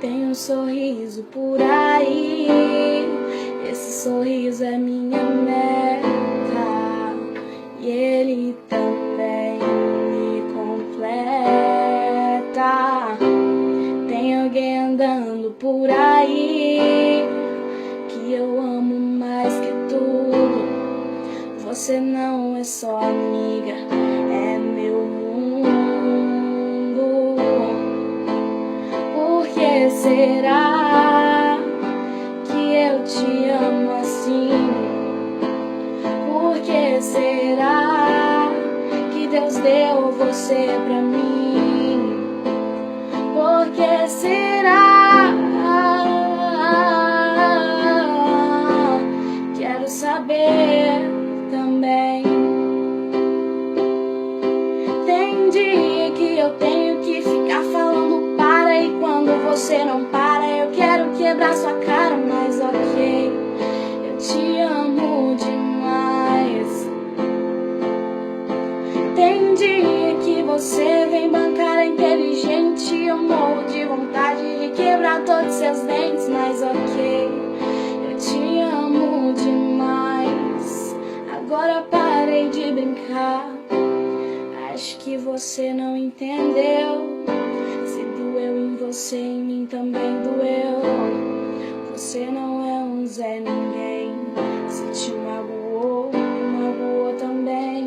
Tem um sorriso por aí, esse sorriso é minha meta, e ele também me completa. Tem alguém andando por aí que eu amo mais que tudo. Você não é só amiga, é meu mundo. Por que será que eu te amo assim? Por que será que Deus deu você pra mim? Por que será? Quero saber também. Tem dia que eu tenho que ficar falando para, e quando você não para eu quero quebrar sua cara, mas ok, eu te amo demais. Tem dia que você vem bancar inteligente, eu morro de vontade de quebrar todos seus dentes, mas ok, eu te amo demais. Agora parei de brincar, acho que você não entendeu. Se doeu em você, em mim também doeu. Você não é um Zé Ninguém. Se te magoou, me magoou também.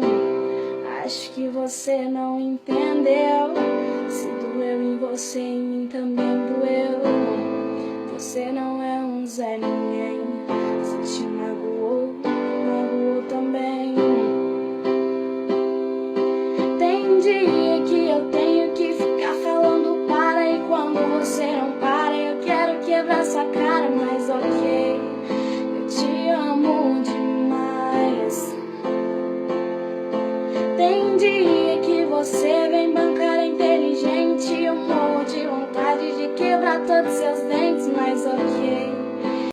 Acho que você não entendeu. Se doeu em você, em mim também doeu. Você não é um Zé Ninguém. Se te magoou, me magoou também. Tem dia que eu tenho que ficar falando para, e quando você não para eu quero quebrar sua cara, mas ok, eu te amo demais. Tem dia que você